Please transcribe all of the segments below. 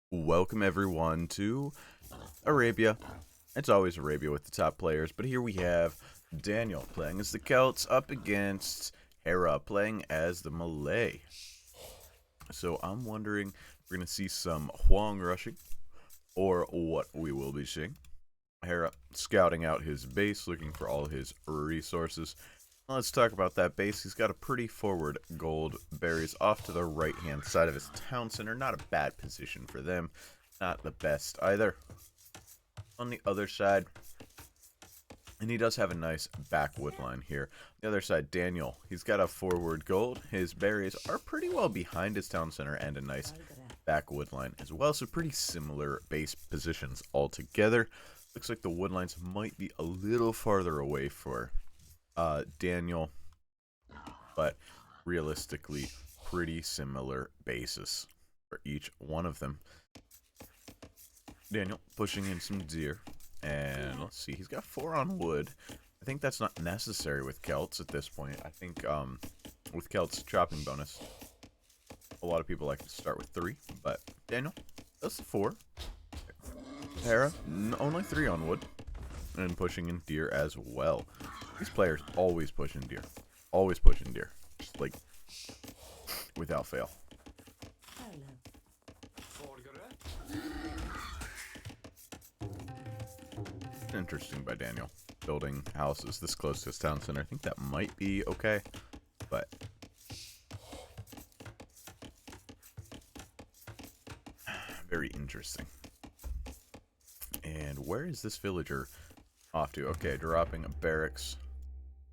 Welcome everyone to Arabia. It's always Arabia with the top players, but here we have Daniel playing as the Celts up against Hera playing as the Malay. So I'm wondering if we're going to see some Huang rushing or what we will be seeing. Hera scouting out his base, looking for all his resources. Let's talk about that base. He's got a pretty forward gold berries off to the right-hand side of his town center. Not a bad position for them. Not the best either. On the other side, and he does have a nice backwood line here. The other side, Daniel. He's got a forward gold. His berries are pretty well behind his town center and a nice backwood line as well. So pretty similar base positions altogether. Looks like the wood lines might be a little farther away for Daniel, but realistically pretty similar bases for each one of them. Daniel pushing in some deer, and let's see, he's got 4 on wood. I think that's not necessary with Celts at this point. I think with Celts chopping bonus, a lot of people like to start with 3, but Daniel does the 4. Hera only 3 on wood, and pushing in deer as well. These players always pushing deer. Always pushing deer. Just like, without fail. Interesting by Daniel. Building houses this close to his town center. I think that might be okay, but very interesting. And where is this villager off to? Okay, dropping a barracks.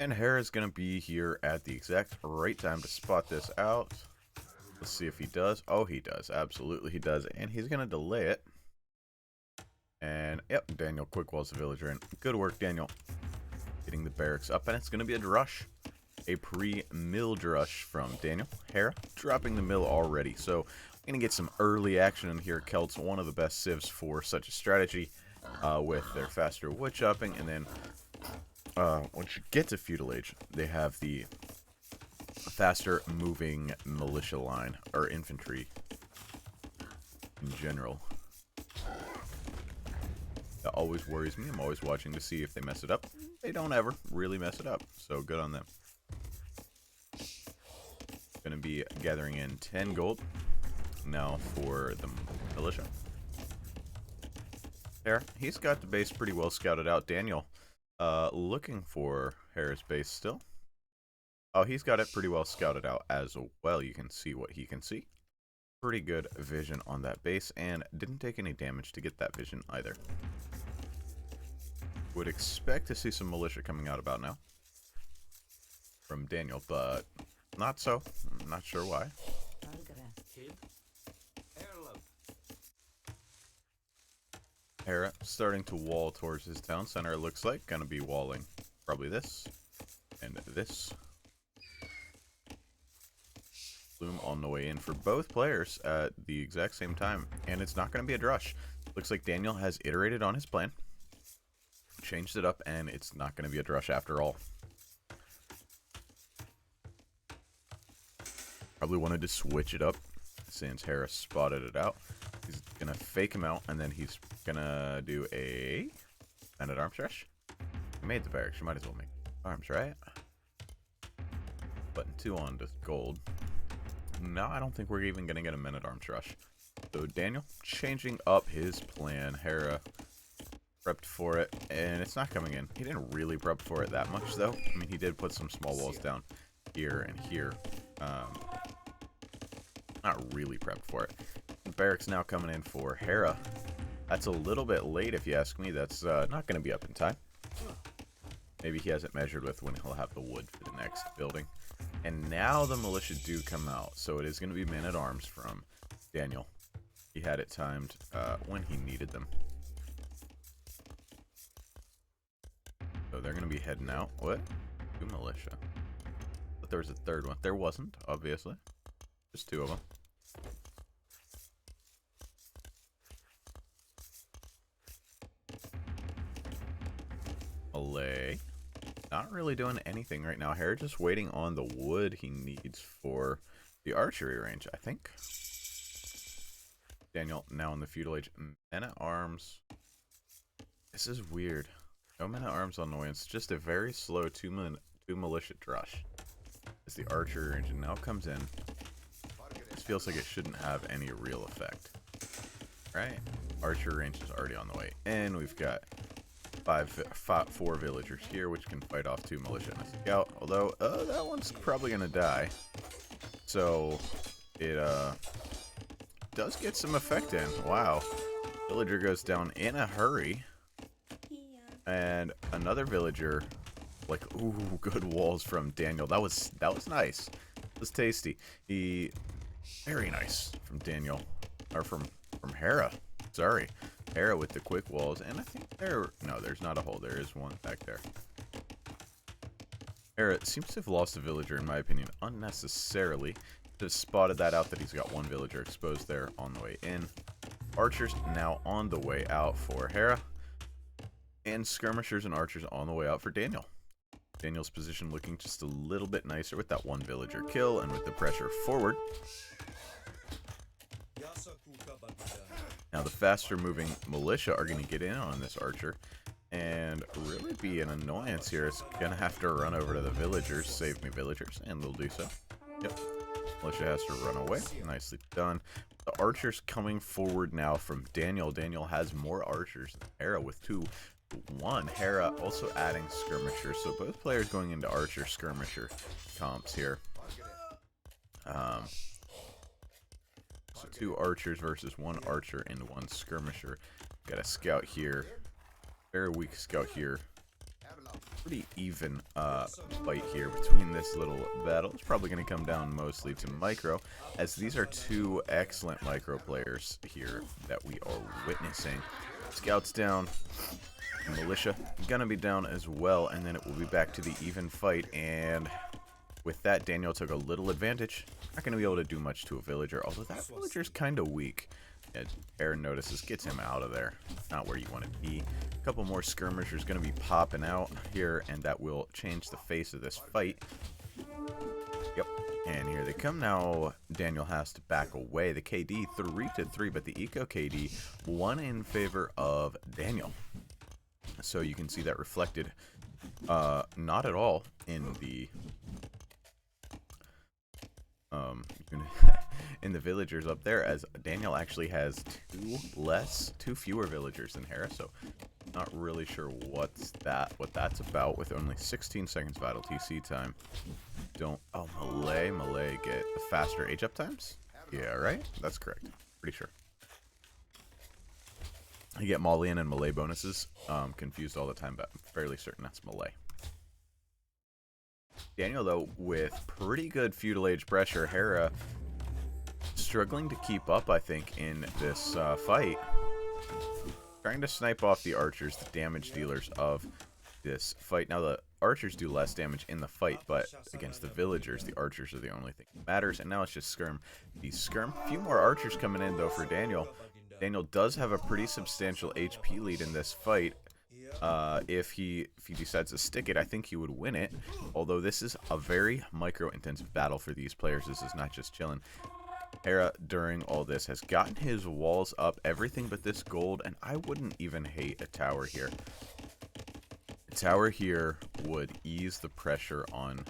And Hera's going to be here at the exact right time to spot this out. Let's see if he does. Oh, he does. Absolutely he does. And he's going to delay it. And, yep, Daniel quick walls the villager in. Good work, Daniel. Getting the barracks up. And it's going to be a drush. A pre-mill drush from Daniel. Hera dropping the mill already. So, I'm going to get some early action in here. Celts, one of the best civs for such a strategy. With their faster wood chopping. And then once you get to feudal age, they have the faster moving militia line, or infantry in general. That always worries me. I'm always watching to see if they mess it up. They don't ever really mess it up, so good on them. Gonna be gathering in 10 gold now for the militia. Hera, he's got the base pretty well scouted out. Daniel, looking for Hera's base still. Oh, he's got it pretty well scouted out as well. You can see what he can see. Pretty good vision on that base, and didn't take any damage to get that vision either. Would expect to see some militia coming out about now from Daniel, but not so. I'm not sure why. Hera starting to wall towards his town center, it looks like. Gonna be walling probably this and this. Bloom on the way in for both players at the exact same time, and it's not going to be a drush. Looks like Daniel has iterated on his plan, changed it up, and it's not going to be a drush after all. Probably wanted to switch it up since Hera spotted it out. He's going to fake him out, and then he's going to do a man-at-arms rush. He made the barracks. You might as well make arms, right? Button 2 on to gold. No, I don't think we're even going to get a man-at-arms rush. So Daniel changing up his plan. Hera prepped for it, and it's not coming in. He didn't really prep for it that much, though. I mean, he did put some small walls down here and here. Not really prepped for it. The barracks now coming in for Hera. That's a little bit late, if you ask me. That's not going to be up in time. Maybe he hasn't measured with when he'll have the wood for the next building. And now the militia do come out, so it is going to be men-at-arms from Daniel. He had it timed when he needed them. So they're going to be heading out. What? 2 militia. But there was a third one. There wasn't, obviously. Just 2 of them. Malay. Not really doing anything right now. Hera just waiting on the wood he needs for the archery range, I think. Daniel now in the feudal age. Men-at-Arms. This is weird. No men-at-arms annoyance. Just a very slow two militia drush. As the archer engine now comes in. This feels like it shouldn't have any real effect. Right? Archer range is already on the way in. We've got four villagers here, which can fight off 2 militia and a scout. Although, that one's probably going to die. So, it does get some effect in. Wow. Villager goes down in a hurry. And another villager, like, ooh, good walls from Daniel. That was nice. It was tasty. Very nice from Daniel, or from Hera. Sorry, Hera with the quick walls. And I think there's not a hole. There is one back there. Hera seems to have lost a villager, in my opinion, unnecessarily. Just spotted that out, that he's got one villager exposed there on the way in. Archers now on the way out for Hera. And skirmishers and archers on the way out for Daniel. Daniel's position looking just a little bit nicer with that one villager kill and with the pressure forward. Now the faster moving militia are going to get in on this archer and really be an annoyance here. It's going to have to run over to the villagers. Save me, villagers, and they'll do so. Yep. Militia has to run away. Nicely done. The archers coming forward now from Daniel. Daniel has more archers than Hera with 2-1. Hera also adding skirmishers. So both players going into archer skirmisher comps here. So 2 archers versus 1 archer and 1 skirmisher. Got a scout here. Very weak scout here. Pretty even fight here between this little battle. It's probably going to come down mostly to micro, as these are 2 excellent micro players here that we are witnessing. Scouts down. Militia gonna be down as well, and then it will be back to the even fight. And with that, Daniel took a little advantage. Not gonna be able to do much to a villager, although that villager's kind of weak. Aaron notices, gets him out of there. Not where you want to be. A couple more skirmishers gonna be popping out here, and that will change the face of this fight. Yep. And here they come now. Daniel has to back away. The KD 3-3, but the eco KD 1 in favor of Daniel. So you can see that reflected not at all in the in the villagers up there, as Daniel actually has 2 fewer villagers than Hera. So not really sure what that's about, with only 16 seconds vital TC time. Malay get the faster age up times? Yeah, right? That's correct. Pretty sure. You get Malian and Malay bonuses. Confused all the time, but I'm fairly certain that's Malay. Daniel, though, with pretty good feudal age pressure. Hera struggling to keep up, I think, in this fight. Trying to snipe off the archers, the damage dealers of this fight. Now, the archers do less damage in the fight, but against the villagers, the archers are the only thing that matters. And now it's just skirm. A few more archers coming in, though, for Daniel. Daniel does have a pretty substantial HP lead in this fight. If he decides to stick it, I think he would win it. Although this is a very micro-intensive battle for these players. This is not just chilling. Hera, during all this, has gotten his walls up, everything but this gold, and I wouldn't even hate a tower here. A tower here would ease the pressure on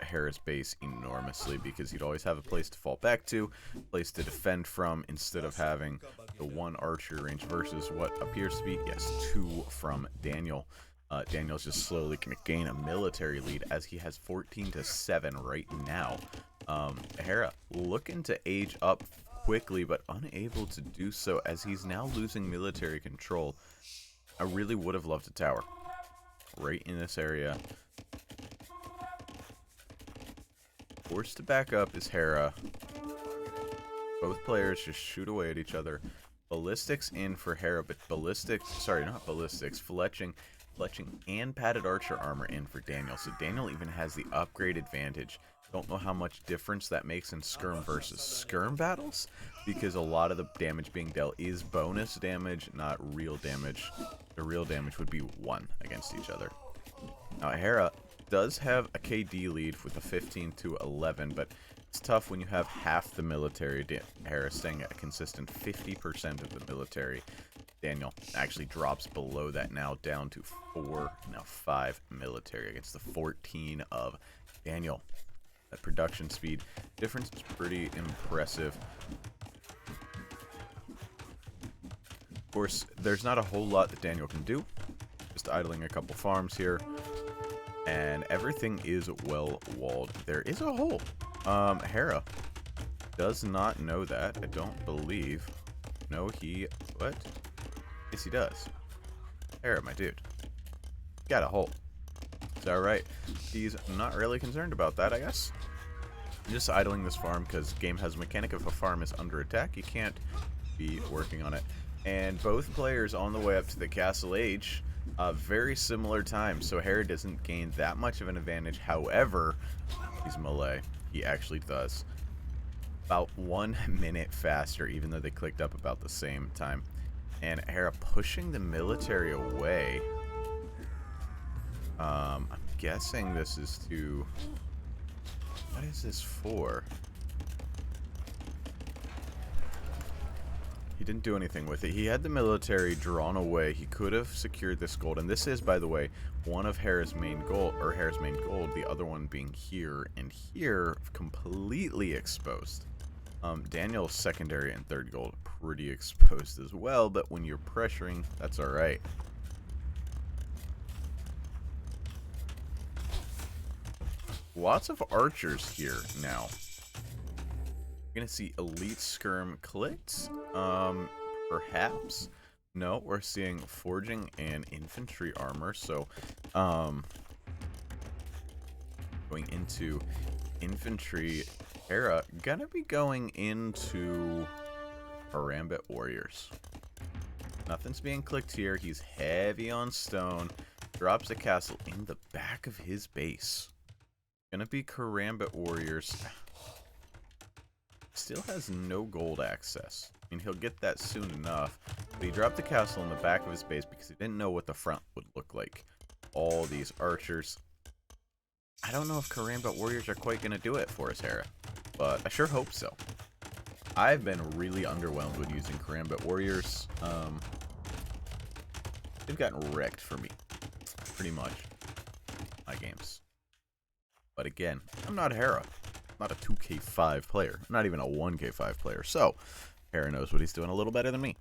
Hera's base enormously, because he'd always have a place to fall back to, a place to defend from, instead of having the 1 archer range versus what appears to be, yes, 2 from Daniel. Daniel's just slowly going to gain a military lead, as he has 14-7 right now. Hera looking to age up quickly, but unable to do so, as he's now losing military control. I really would have loved a tower right in this area. Forced to back up is Hera. Both players just shoot away at each other. Ballistics in for Hera, but fletching and padded archer armor in for Daniel. So Daniel even has the upgrade advantage. Don't know how much difference that makes in skirm versus skirm battles, because a lot of the damage being dealt is bonus damage, not real damage. The real damage would be 1 against each other. Now Hera does have a KD lead with a 15-11, but It's tough when you have half the military. Hera staying at a consistent 50% of the military. Daniel actually drops below that now, down to 4, now 5 military against the 14 of Daniel. That production speed difference is pretty impressive. Of course, there's not a whole lot that Daniel can do. Just idling a couple farms here. And everything is well walled. There is a hole. Hera does not know that. I don't believe. No, what? Yes, he does. Hera, my dude. Got a hole. It's alright. He's not really concerned about that, I guess. Just idling this farm because game has a mechanic. If a farm is under attack, you can't be working on it. And both players on the way up to the Castle Age, very similar times, so Hera doesn't gain that much of an advantage. However, he's melee. He actually does. About 1 minute faster, even though they clicked up about the same time. And Hera pushing the military away. I'm guessing this is to... What is this for? He didn't do anything with it. He had the military drawn away. He could have secured this gold. And this is, by the way, one of Hera's main gold, or Hera's main gold, the other one being here and here, completely exposed. Daniel's secondary and third gold pretty exposed as well, but when you're pressuring, that's alright. Lots of archers here now. You're gonna see elite skirm clicked. Perhaps. No, we're seeing forging and infantry armor. So, going into infantry, Hera gonna be going into Karambit warriors. Nothing's being clicked here. He's heavy on stone. Drops a castle in the back of his base. Gonna be Karambit warriors. Still has no gold access. I mean, he'll get that soon enough. But he dropped the castle in the back of his base because he didn't know what the front would look like. All these archers. I don't know if Karambit warriors are quite gonna do it for us, Hera, but I sure hope so. I've been really underwhelmed with using Karambit warriors. They've gotten wrecked for me, pretty much, my games. But again, I'm not Hera. I'm not a 2K5 player. I'm not even a 1K5 player. So, Hera knows what he's doing a little better than me.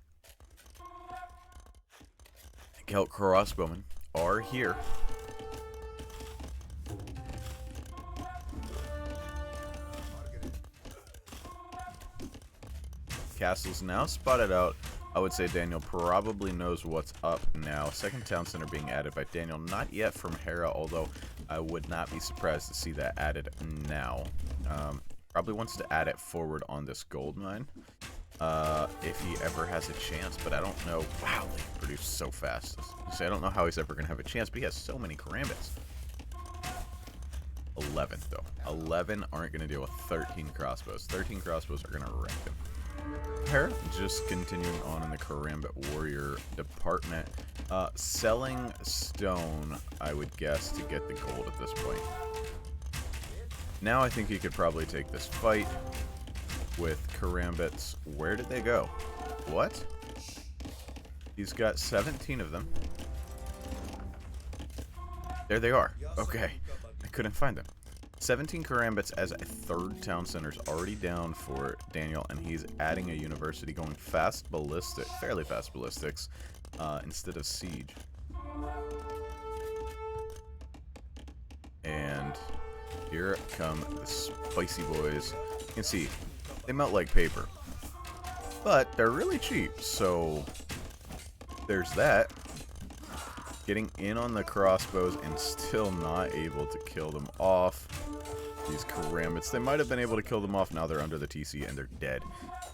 Celt crossbowmen are here. Castle's now spotted out. I would say Daniel probably knows what's up now. Second town center being added by Daniel. Not yet from Hera, although I would not be surprised to see that added now. Probably wants to add it forward on this gold mine. If he ever has a chance, but I don't know. Wow, they produce so fast. I don't know how he's ever going to have a chance, but he has so many Karambits. 11, though. 11 aren't going to deal with 13 crossbows. 13 crossbows are going to wreck him. Hera just continuing on in the Karambit warrior department. Selling stone, I would guess, to get the gold at this point. Now I think he could probably take this fight with Karambits. Where did they go? What? He's got 17 of them. There they are. Okay. I couldn't find them. 17 Karambits as a third town center's already down for Daniel, and he's adding a university, going fast ballistic, fairly fast ballistics, instead of siege. And here come the spicy boys. You can see, they melt like paper. But they're really cheap, so there's that. Getting in on the crossbows and still not able to kill them off. These Karambits, they might have been able to kill them off. Now they're under the TC and they're dead.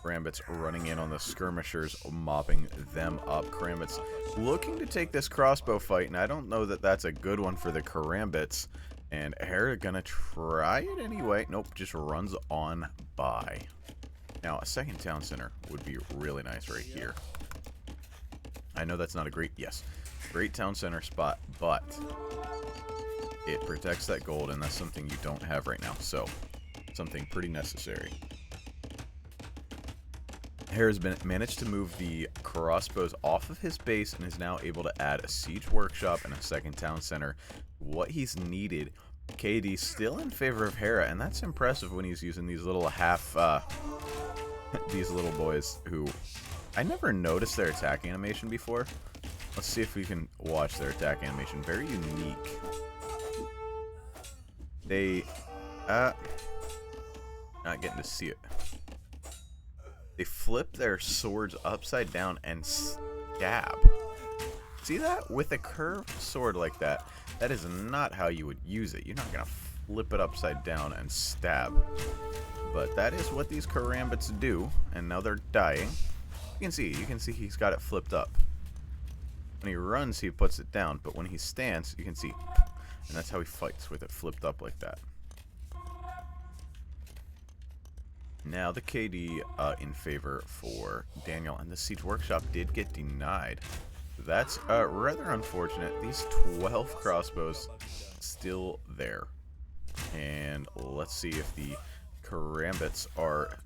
Karambits running in on the skirmishers, mopping them up. Karambits looking to take this crossbow fight, and I don't know that that's a good one for the Karambits. And Hera gonna try it anyway. Nope, just runs on by. Now, a second town center would be really nice right here. I know that's not a great, yes, great town center spot, but it protects that gold, and that's something you don't have right now. So something pretty necessary. Hera's managed to move the crossbows off of his base and is now able to add a siege workshop and a second town center. What he's needed. KD still in favor of Hera, and that's impressive when he's using these little these little boys who I never noticed their attack animation before. Let's see if we can watch their attack animation. Very unique. They not getting to see it. They flip their swords upside down and stab. See that? With a curved sword like that, that is not how you would use it. You're not going to flip it upside down and stab. But that is what these Karambits do, and now they're dying. You can see he's got it flipped up. When he runs, he puts it down, but when he stands, you can see, and that's how he fights, with it flipped up like that. Now the KD in favor for Daniel, and the siege workshop did get denied. That's rather unfortunate. These 12 crossbows still there, and let's see if the Karambits are.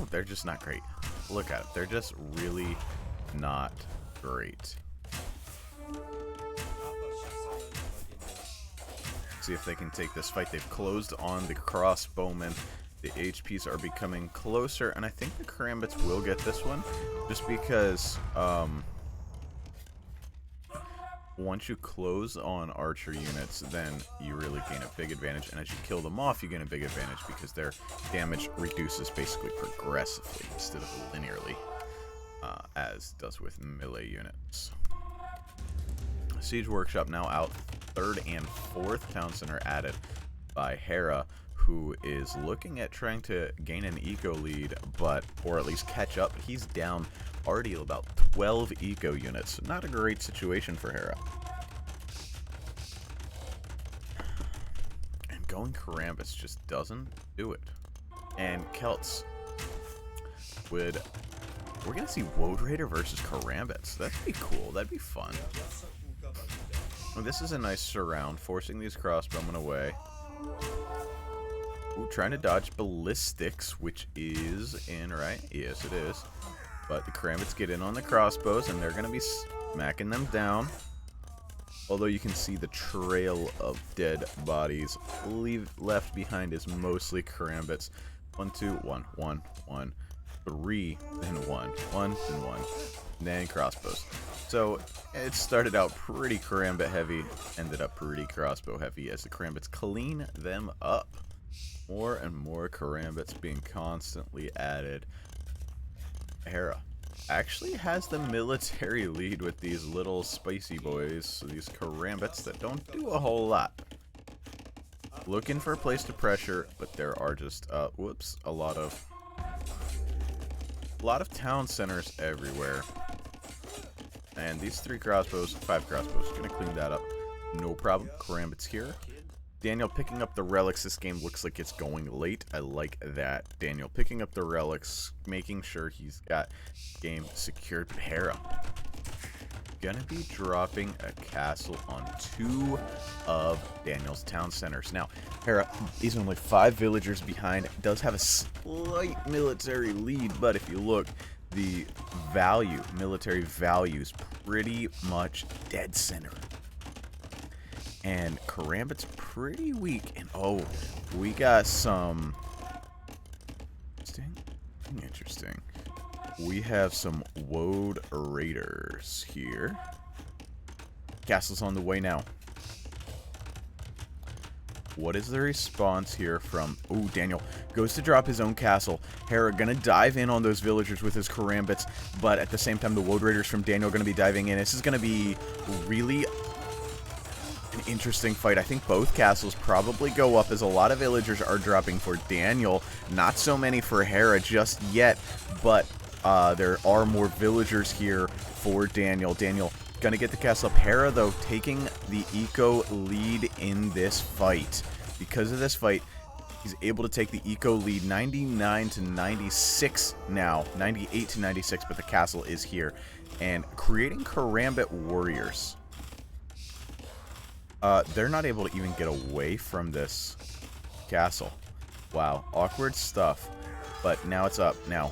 They're just not great. Look at it. They're just really not great. See if they can take this fight. They've closed on the crossbowmen. The HPs are becoming closer, and I think the Karambits will get this one, just because once you close on archer units, then you really gain a big advantage, and as you kill them off, you gain a big advantage because their damage reduces basically progressively instead of linearly, as does with melee units. Siege Workshop now out. 3rd and 4th town center added by Hera, who is looking at trying to gain an eco lead, or at least catch up. He's down already about 12 eco units. Not a great situation for Hera. And going Karambits just doesn't do it. And Celts we're gonna see Woad Raider versus Karambits. That'd be cool. That'd be fun. Well, this is a nice surround, forcing these crossbowmen away. Ooh, trying to dodge ballistics, which is in, right? Yes, it is. But the Karambits get in on the crossbows, and they're going to be smacking them down. Although you can see the trail of dead bodies left behind is mostly Karambits. 1, 2, 1, 1, 1, 3, then 1, 1, then 1, then crossbows. So it started out pretty Karambit heavy, ended up pretty crossbow heavy as the Karambits clean them up. More and more Karambits being constantly added. Hera actually has the military lead with these little spicy boys, these Karambits that don't do a whole lot. Looking for a place to pressure, but there are just a lot of town centers everywhere. And these 5 crossbows, gonna clean that up. No problem. Karambits here. Daniel picking up the relics. This game looks like it's going late. I like that. Daniel picking up the relics, making sure he's got game secured. But Hera gonna be dropping a castle on 2 of Daniel's town centers. Now, Hera, he's only 5 villagers behind. Does have a slight military lead, but if you look, the military value is pretty much dead center. And Karambit's pretty weak. And oh, we got some interesting. We have some Woad Raiders here. Castle's on the way now. What is the response here from... Ooh, Daniel goes to drop his own castle. Hera gonna dive in on those villagers with his Karambits, but at the same time, the Woad Raiders from Daniel gonna be diving in. This is gonna be really an interesting fight. I think both castles probably go up as a lot of villagers are dropping for Daniel. Not so many for Hera just yet, but there are more villagers here for Daniel. Daniel gonna get the castle up. Hera, though, taking the eco lead in this fight. Because of this fight, he's able to take the eco lead 99 to 96 now. 98 to 96, but the castle is here. And creating Karambit warriors. They're not able to even get away from this castle. Wow, awkward stuff. But now it's up. Now,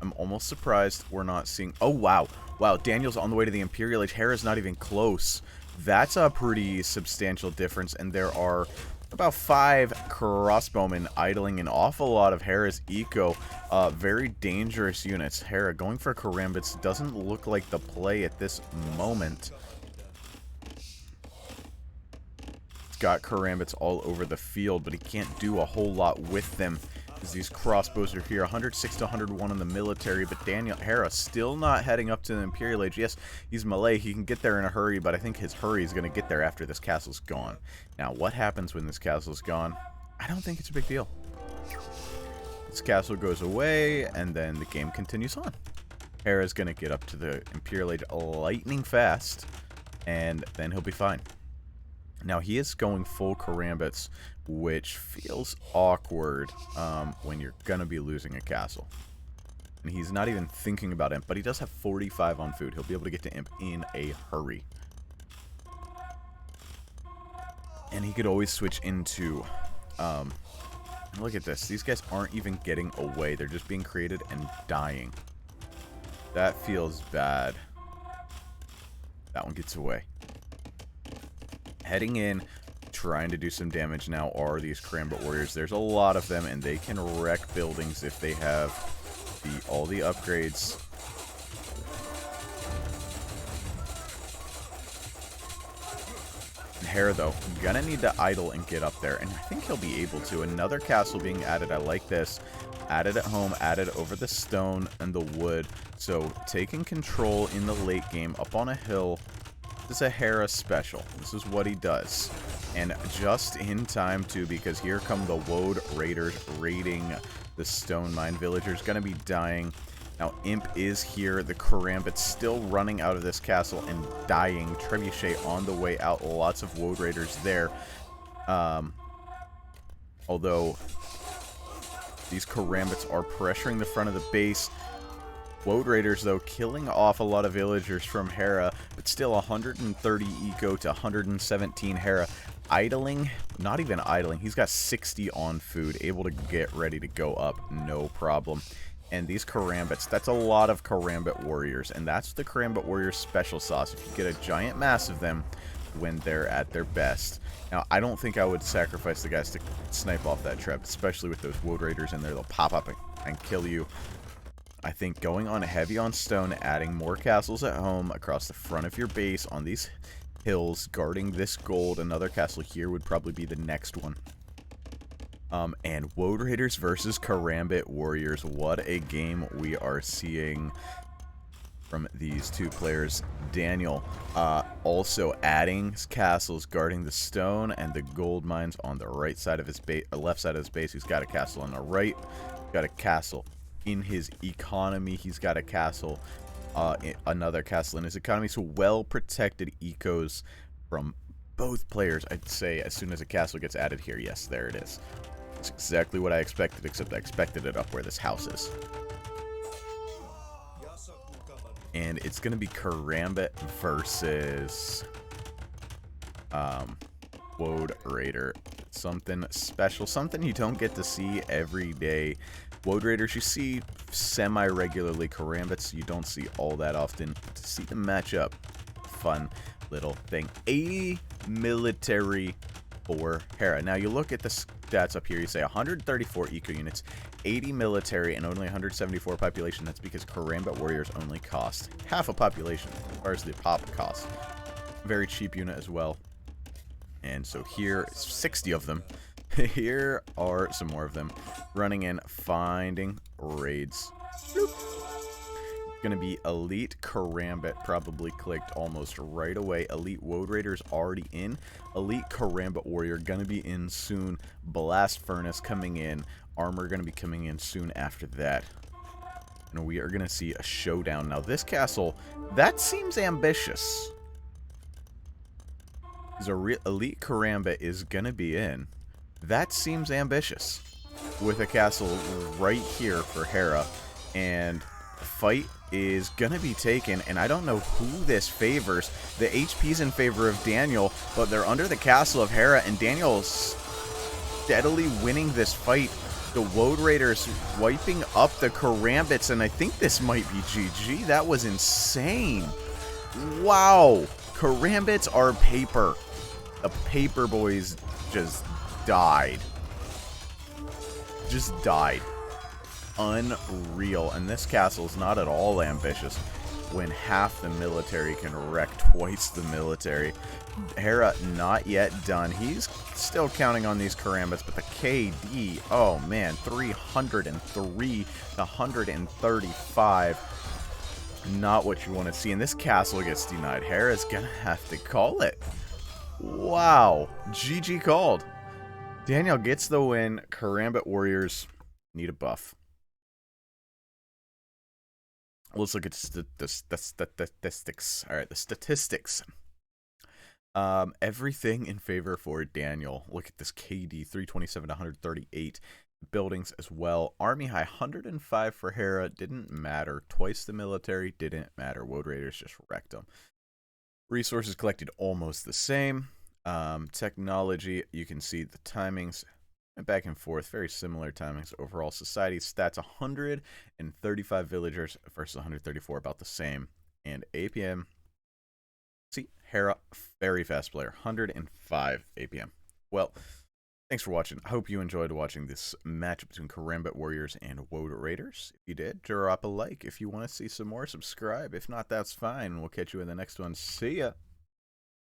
I'm almost surprised we're not seeing... Oh, wow. Wow, Daniel's on the way to the Imperial Age. Hera's not even close. That's a pretty substantial difference, and there are about 5 crossbowmen idling an awful lot of Hera's eco. Very dangerous units. Hera going for Karambits doesn't look like the play at this moment. He's got Karambits all over the field, but he can't do a whole lot with them. These crossbows are here, 106 to 101 in the military, but Hera still not heading up to the Imperial Age. Yes, he's melee, he can get there in a hurry, but I think his hurry is going to get there after this castle's gone. Now, what happens when this castle's gone? I don't think it's a big deal. This castle goes away, and then the game continues on. Hera's going to get up to the Imperial Age lightning fast, and then he'll be fine. Now, he is going full Karambits, which feels awkward when you're going to be losing a castle. And he's not even thinking about Imp, but he does have 45 on food. He'll be able to get to Imp in a hurry. And he could always switch into... look at this. These guys aren't even getting away. They're just being created and dying. That feels bad. That one gets away. Heading in, trying to do some damage now are these Karambit warriors. There's a lot of them, and they can wreck buildings if they have all the upgrades. And Hera, though, gonna need to idle and get up there, and I think he'll be able to. Another castle being added. I like this. Added at home, added over the stone and the wood. So taking control in the late game up on a hill. This is a Hera special. This is what he does. And just in time, too, because here come the Woad Raiders raiding the Stone Mine. Villagers going to be dying. Now, Imp is here. The Karambit's still running out of this castle and dying. Trebuchet on the way out. Lots of Woad Raiders there. Although, these Karambits are pressuring the front of the base. Woad Raiders, though, killing off a lot of villagers from Hera, but still 130 eco to 117 Hera. Idling, not even idling, he's got 60 on food, able to get ready to go up, no problem. And these Karambits, that's a lot of Karambit warriors, and that's the Karambit warriors special sauce. If you get a giant mass of them when they're at their best. Now, I don't think I would sacrifice the guys to snipe off that trap, especially with those Woad Raiders in there. They'll pop up and kill you. I think going on heavy on stone, adding more castles at home across the front of your base on these hills, guarding this gold, another castle here would probably be the next one. And Woad Raiders versus Karambit Warriors. What a game we are seeing from these two players. Daniel also adding castles, guarding the stone and the gold mines on the right side of his base, left side of his base. He's got a castle on the right, got a castle in his economy. He's got a castle, another castle in his economy. So well protected ecos from both players. I'd say as soon as a castle gets added here, yes, there it is. It's exactly what I expected, except I expected it up where this house is. And it's going to be Karambit versus Woad Raider. Something special, something you don't get to see every day. Woad Raiders you see semi-regularly. Karambits you don't see all that often. To see them match up, fun little thing. 80 military for Hera. Now you look at the stats up here, you say 134 eco units, 80 military, and only 174 population. That's because Karambit warriors only cost half a population as far as the pop cost. Very cheap unit as well. And so here, 60 of them. Here are some more of them running in, finding raids. Bloop. Gonna be Elite Karambit, probably clicked almost right away. Elite Woad Raiders already in. Elite Karambit Warrior gonna be in soon. Blast Furnace coming in. Armor gonna be coming in soon after that. And we are gonna see a showdown. Now this castle, that seems ambitious. Elite Karambit is gonna be in. That seems ambitious. With a castle right here for Hera. And the fight is gonna be taken, and I don't know who this favors. The HP's in favor of Daniel, but they're under the castle of Hera, and Daniel's steadily winning this fight. The Woad Raiders wiping up the Karambits, and I think this might be GG. That was insane. Wow. Karambits are paper. The paper boys just died. Just died. Unreal. And this castle is not at all ambitious when half the military can wreck twice the military. Hera not yet done. He's still counting on these Karambits, but the KD, oh man, 303 to 135. Not what you want to see. And this castle gets denied. Hera's gonna have to call it. Wow. GG called. Daniel gets the win. Karambit Warriors need a buff. Let's look at the statistics. All right, the statistics. Everything in favor for Daniel. Look at this KD, 327 to 138. Buildings as well. Army high, 105 for Hera. Didn't matter. Twice the military. Didn't matter. Woad Raiders just wrecked them. Resources collected almost the same. Technology, you can see the timings. Back and forth, very similar timings. Overall society stats, 135 villagers versus 134, about the same. And APM, see, Hera, very fast player, 105 APM. Well, thanks for watching. I hope you enjoyed watching this matchup between Karambit Warriors and Woad Raiders. If you did, drop a like. If you want to see some more, subscribe. If not, that's fine. We'll catch you in the next one. See ya.